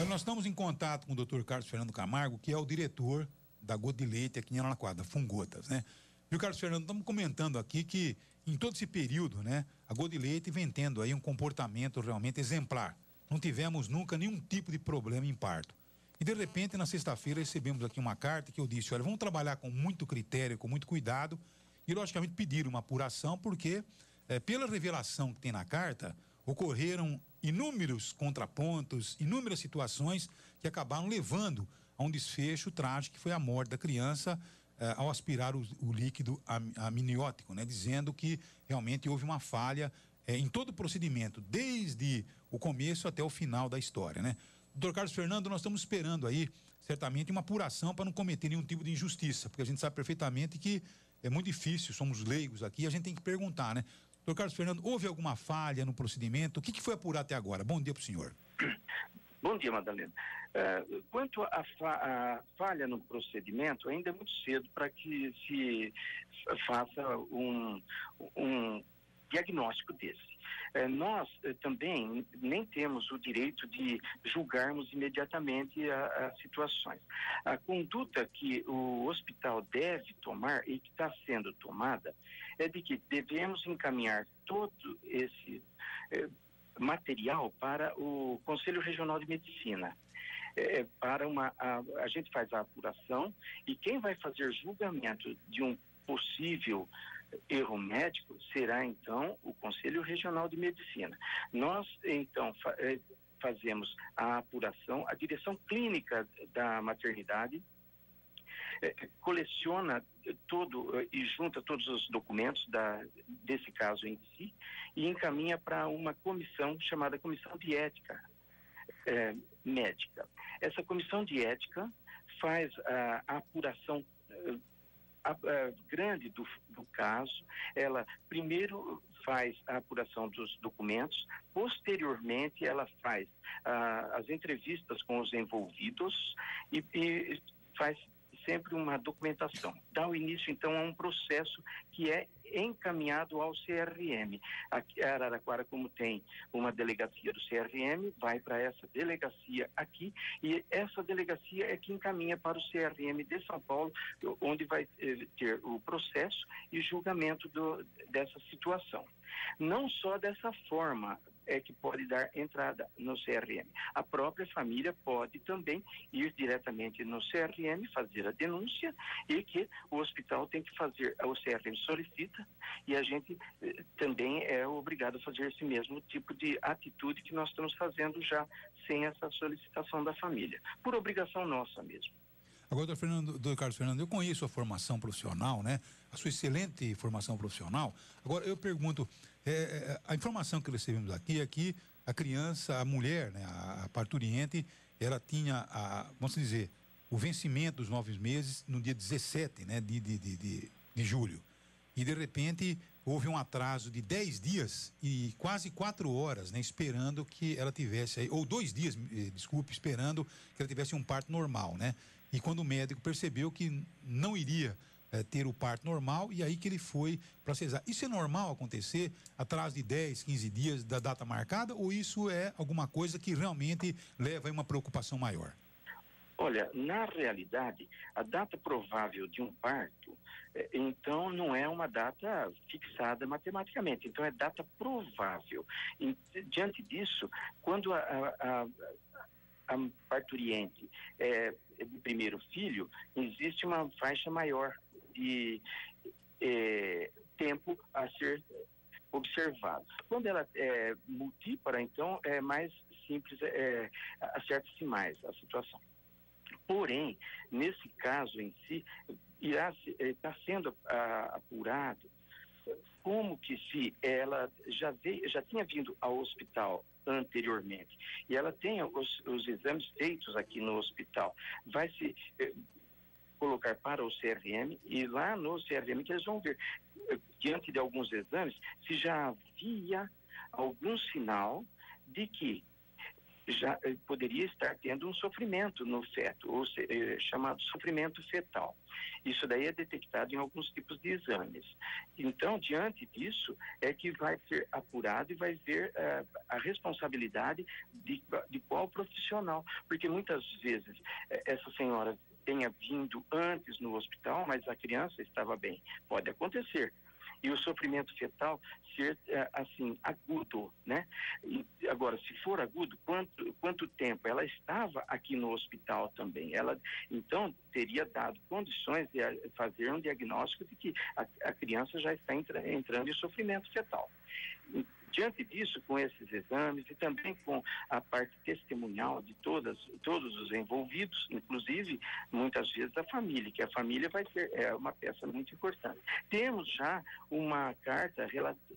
Olha, nós estamos em contato com o Dr. Carlos Fernando Camargo, que é o diretor da Gota de Leite aqui em Araraquara, da Fungotas, né? E o Carlos Fernando, estamos comentando aqui que em todo esse período, né, a Gota de Leite vem tendo aí um comportamento realmente exemplar. Não tivemos nunca nenhum tipo de problema em parto. E de repente, na sexta-feira, recebemos aqui uma carta que eu disse, olha, vamos trabalhar com muito critério, com muito cuidado e, logicamente, pedir uma apuração, porque, pela revelação que tem na carta, ocorreram inúmeros contrapontos, inúmeras situações que acabaram levando a um desfecho trágico, que foi a morte da criança ao aspirar o líquido amniótico, né? Dizendo que realmente houve uma falha em todo o procedimento, desde o começo até o final da história, né? Doutor Carlos Fernando, nós estamos esperando aí, certamente, uma apuração para não cometer nenhum tipo de injustiça, porque a gente sabe perfeitamente que é muito difícil, somos leigos aqui, a gente tem que perguntar, né? Doutor Carlos Fernando, houve alguma falha no procedimento? O que foi apurado até agora? Bom dia para o senhor. Bom dia, Madalena. Quanto à falha no procedimento, ainda é muito cedo para que se faça um diagnóstico desse. Nós também nem temos o direito de julgarmos imediatamente as situações. A conduta que o hospital deve tomar e que está sendo tomada é de que devemos encaminhar todo esse material para o Conselho Regional de Medicina. A gente faz a apuração e quem vai fazer julgamento de um possível erro médico será então o Conselho Regional de Medicina. Nós então fazemos a apuração, a direção clínica da maternidade coleciona e junta todos os documentos desse caso em si e encaminha para uma comissão chamada Comissão de Ética Médica. Essa Comissão de Ética faz a apuração grande do caso. Ela primeiro faz a apuração dos documentos, posteriormente ela faz as entrevistas com os envolvidos e faz sempre uma documentação. Dá o início, então, a um processo que é encaminhado ao CRM. Aqui, Araraquara, como tem uma delegacia do CRM, vai para essa delegacia aqui, e essa delegacia é que encaminha para o CRM de São Paulo, onde vai ter o processo e julgamento dessa situação. Não só dessa forma é que pode dar entrada no CRM. A própria família pode também ir diretamente no CRM, fazer a denúncia, e que o hospital tem que fazer, o CRM solicita, e a gente também é obrigado a fazer esse mesmo tipo de atitude que nós estamos fazendo já sem essa solicitação da família, por obrigação nossa mesmo. Agora, doutor Carlos Fernando, eu conheço a formação profissional, né? A sua excelente formação profissional. Agora, eu pergunto, a informação que recebemos aqui é que a criança, a mulher, né? A parturiente, ela tinha, vamos dizer, o vencimento dos 9 meses no dia 17, né? De julho. E, de repente, houve um atraso de 10 dias e quase 4 horas, né? Esperando que ela tivesse, ou 2 dias, desculpe, esperando que ela tivesse um parto normal, né? E quando o médico percebeu que não iria ter o parto normal, e aí que ele foi para cesárea. Isso é normal acontecer atrás de 10, 15 dias da data marcada, ou isso é alguma coisa que realmente leva a uma preocupação maior? Olha, na realidade, a data provável de um parto, então não é uma data fixada matematicamente, então é data provável. Diante disso, quando a parturiente de primeiro filho, existe uma faixa maior de tempo a ser observado. Quando ela é multípara, então é mais simples, acerta-se mais a situação. Porém, nesse caso em si, está sendo apurado como que se ela já tinha vindo ao hospital anteriormente e ela tem os exames feitos aqui no hospital, vai se colocar para o CRM, e lá no CRM que eles vão ver, diante de alguns exames, se já havia algum sinal de que já poderia estar tendo um sofrimento no feto, chamado sofrimento fetal. Isso daí é detectado em alguns tipos de exames. Então, diante disso, é que vai ser apurado e vai ver a responsabilidade de qual profissional, porque muitas vezes essa senhora tenha vindo antes no hospital, mas a criança estava bem. Pode acontecer. E o sofrimento fetal ser, assim, agudo, né? E, agora, se for agudo, quanto tempo? Ela estava aqui no hospital também. Ela, então, teria dado condições de fazer um diagnóstico de que a criança já está entrando em sofrimento fetal. Diante disso, com esses exames e também com a parte testemunhal de todos os envolvidos, inclusive muitas vezes a família, que a família vai ser uma peça muito importante. Temos já uma carta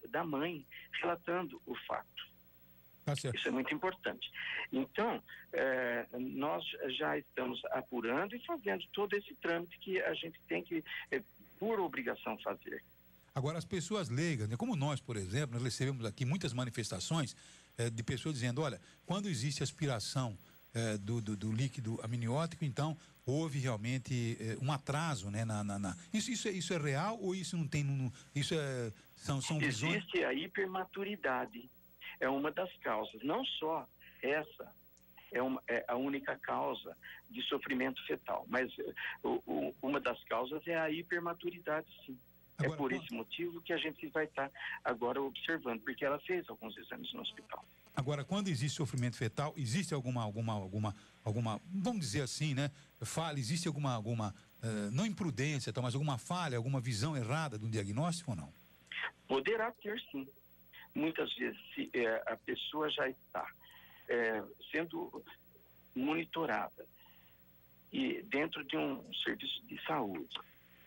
da mãe relatando o fato. Isso é muito importante. Então, nós já estamos apurando e fazendo todo esse trâmite que a gente tem que, por obrigação, fazer. Agora, as pessoas leigas, né, como nós, por exemplo, nós recebemos aqui muitas manifestações de pessoas dizendo, olha, quando existe aspiração do líquido amniótico, então houve realmente um atraso, né? Isso é real ou isso não tem... são visões... Existe a hipermaturidade, é uma das causas, não só essa é a única causa de sofrimento fetal, mas uma das causas é a hipermaturidade, sim. Agora, é por esse motivo que a gente vai estar agora observando, porque ela fez alguns exames no hospital. Agora, quando existe sofrimento fetal, existe alguma, vamos dizer assim, né? Existe alguma não imprudência, mas alguma falha, alguma visão errada do diagnóstico ou não? Poderá ter, sim. Muitas vezes, se a pessoa já está sendo monitorada e dentro de um serviço de saúde,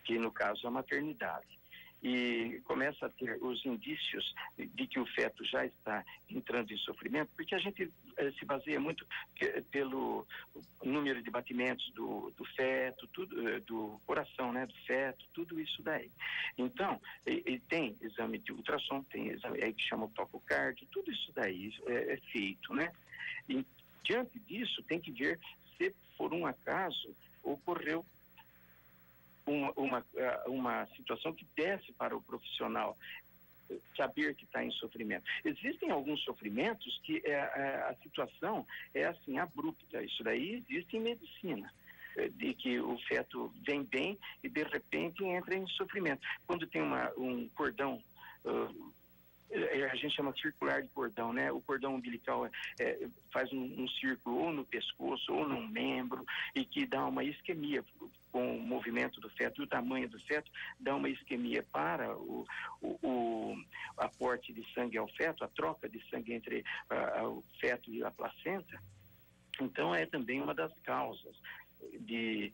que no caso é a maternidade, e começa a ter os indícios de que o feto já está entrando em sofrimento, porque a gente se baseia muito pelo número de batimentos do feto, tudo, do coração, né, do feto, tudo isso daí. Então, e tem exame de ultrassom, tem exame aí que chama o tococardio, tudo isso daí é feito, né? E diante disso, tem que ver se por um acaso ocorreu uma situação que desce para o profissional saber que está em sofrimento. Existem alguns sofrimentos que a situação é assim, abrupta. Isso daí existe em medicina, de que o feto vem bem e de repente entra em sofrimento. Quando tem um cordão, a gente chama circular de cordão, né? O cordão umbilical faz um círculo ou no pescoço ou num membro e que dá uma isquemia com o movimento do feto e o tamanho do feto, dá uma isquemia para o aporte de sangue ao feto, a troca de sangue entre o feto e a placenta. Então é também uma das causas que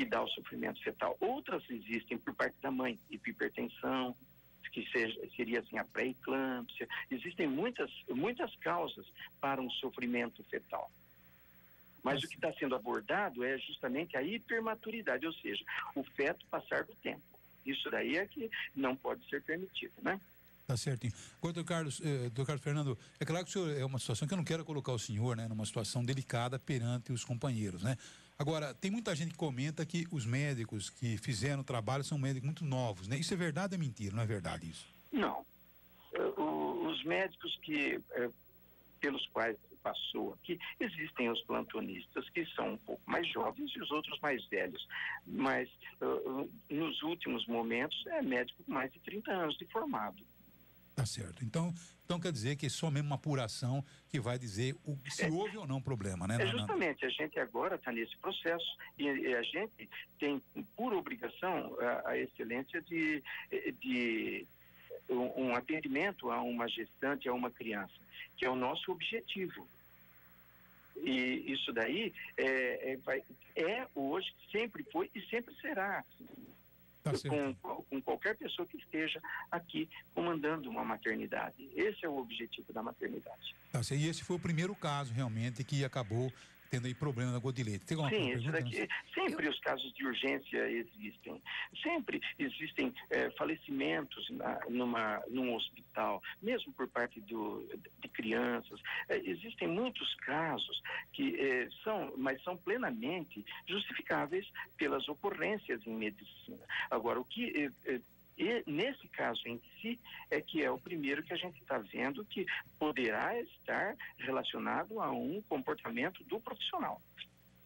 dá o sofrimento fetal. Outras existem por parte da mãe, hipertensão, que seria assim a pré-eclâmpsia. Existem muitas causas para um sofrimento fetal. Mas o que está sendo abordado é justamente a hipermaturidade, ou seja, o feto passar do tempo. Isso daí é que não pode ser permitido, né? Tá certinho. Agora, doutor Carlos Fernando, é claro que o senhor é uma situação que eu não quero colocar o senhor, né, numa situação delicada perante os companheiros, né? Agora, tem muita gente que comenta que os médicos que fizeram o trabalho são médicos muito novos, né? Isso é verdade ou é mentira? Não é verdade isso? Não. Os médicos pelos quais passou aqui, existem os plantonistas que são um pouco mais jovens e os outros mais velhos, mas nos últimos momentos é médico com mais de 30 anos de formado. Tá certo. Então quer dizer que é só mesmo uma apuração que vai dizer se houve ou não problema, né? Justamente, a gente agora está nesse processo e a gente tem por obrigação a excelência de um atendimento a uma gestante, a uma criança, que é o nosso objetivo. E isso daí hoje, sempre foi e sempre será. Tá com qualquer pessoa que esteja aqui comandando uma maternidade. Esse é o objetivo da maternidade. Tá certo. E esse foi o primeiro caso realmente que acabou tendo aí problema na gota de leite. Tem alguma Sim, pergunta? Sempre os casos de urgência existem. Sempre existem falecimentos num hospital, mesmo por parte de crianças. Existem muitos casos que são plenamente justificáveis pelas ocorrências em medicina. Agora, e nesse caso em si, que é o primeiro que a gente está vendo que poderá estar relacionado a um comportamento do profissional.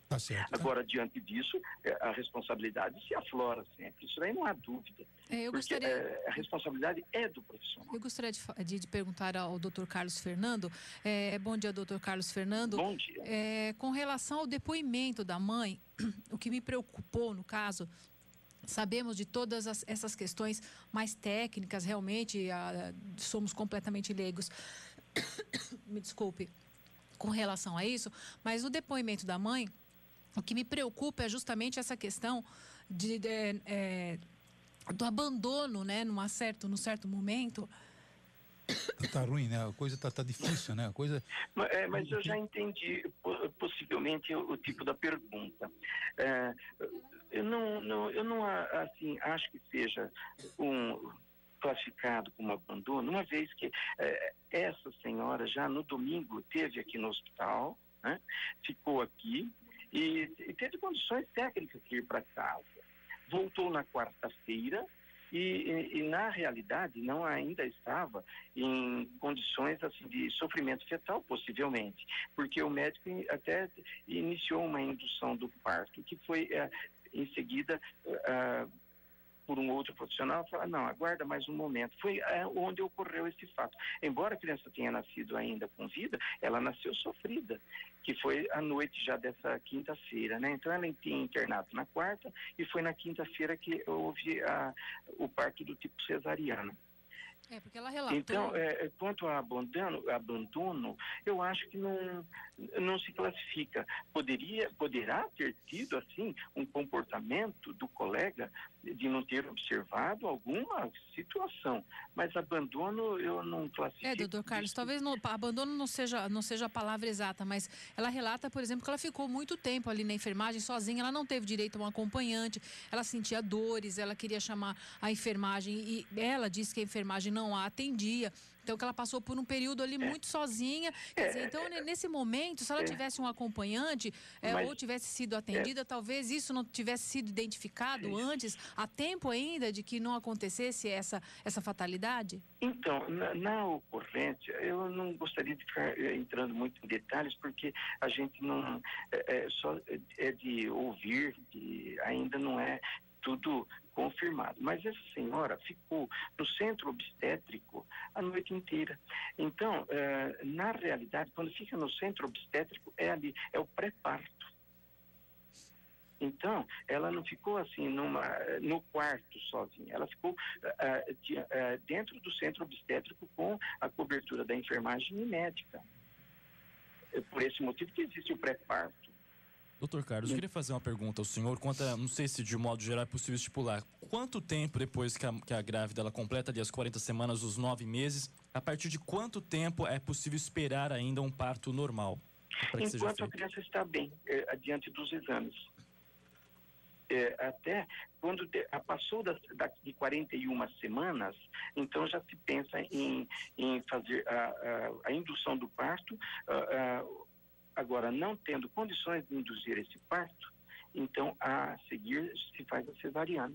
Tá certo. Tá? Agora, diante disso, a responsabilidade se aflora sempre. Isso aí não há dúvida. A responsabilidade é do profissional. Eu gostaria de perguntar ao Dr. Carlos Fernando. Bom dia, Dr. Carlos Fernando. Bom dia. Com relação ao depoimento da mãe, o que me preocupou no caso... Sabemos de todas essas questões mais técnicas, realmente somos completamente leigos. Me desculpe com relação a isso, mas o depoimento da mãe, o que me preocupa é justamente essa questão do abandono, né, num certo momento. Tá ruim, né? A coisa tá difícil, né? A coisa... Mas eu já entendi possivelmente o tipo da pergunta. Eu não assim, acho que seja classificado como abandono, uma vez que essa senhora já no domingo esteve aqui no hospital, né? Ficou aqui e teve condições técnicas de ir para casa. Voltou na quarta-feira e na realidade não ainda estava em condições assim de sofrimento fetal, possivelmente, porque o médico até iniciou uma indução do parto, que foi em seguida por um outro profissional, falar, não, aguarda mais um momento. Foi onde ocorreu esse fato. Embora a criança tenha nascido ainda com vida, ela nasceu sofrida, que foi à noite já dessa quinta-feira, né? Então ela tinha internado na quarta e foi na quinta-feira que houve o parto do tipo cesariana. Porque ela relatou... Então, quanto ao abandono, eu acho que não se classifica. Poderá ter tido, assim, um comportamento do colega de não ter observado alguma situação, mas abandono eu não classifico. Doutor Carlos, talvez abandono não seja a palavra exata, mas ela relata, por exemplo, que ela ficou muito tempo ali na enfermagem sozinha, ela não teve direito a um acompanhante, ela sentia dores, ela queria chamar a enfermagem e ela disse que a enfermagem não a atendia. Então, que ela passou por um período ali muito sozinha. Quer dizer, então, nesse momento, se ela tivesse um acompanhante ou tivesse sido atendida, talvez isso não tivesse sido identificado antes, a tempo ainda de que não acontecesse essa fatalidade? Então, na ocorrência, eu não gostaria de ficar entrando muito em detalhes, porque a gente não... só de ouvir, ainda não é tudo confirmado. Mas essa senhora ficou no centro obstétrico a noite inteira. Então, na realidade, quando fica no centro obstétrico, é o pré-parto. Então, ela não ficou assim no quarto sozinha, ela ficou dentro do centro obstétrico com a cobertura da enfermagem e médica. É por esse motivo que existe o pré-parto. Doutor Carlos, eu queria fazer uma pergunta ao senhor, não sei se de modo geral é possível estipular, quanto tempo depois que a grávida ela completa ali as 40 semanas, os 9 meses, a partir de quanto tempo é possível esperar ainda um parto normal? Enquanto a criança está bem, adiante dos exames. Até quando passou de 41 semanas, então já se pensa em fazer a indução do parto. Agora, não tendo condições de induzir esse parto, então a seguir se faz a cesariana.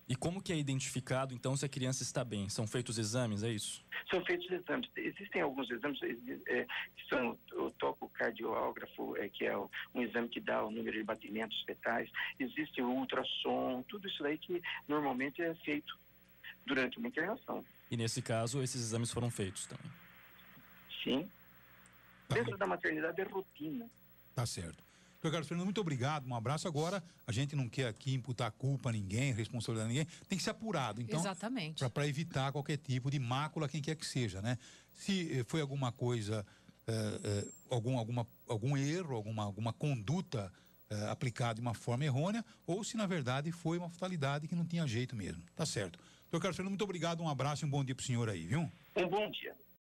E como que é identificado, então, se a criança está bem? São feitos exames, é isso? São feitos exames. Existem alguns exames que são o tococardiógrafo, que é um exame que dá o número de batimentos fetais. Existe o ultrassom, tudo isso aí que normalmente é feito durante uma internação. E nesse caso, esses exames foram feitos também? Sim. Dentro da maternidade é rotina. Tá certo. Doutor Carlos Fernando, muito obrigado, um abraço. Agora, a gente não quer aqui imputar culpa a ninguém, responsabilidade a ninguém, tem que ser apurado, então, exatamente, para evitar qualquer tipo de mácula, quem quer que seja, né? Se foi alguma coisa, algum erro, alguma conduta aplicada de uma forma errônea, ou se na verdade foi uma fatalidade que não tinha jeito mesmo, tá certo. Doutor Carlos Fernando, muito obrigado, um abraço e um bom dia pro senhor aí, viu? Um bom dia.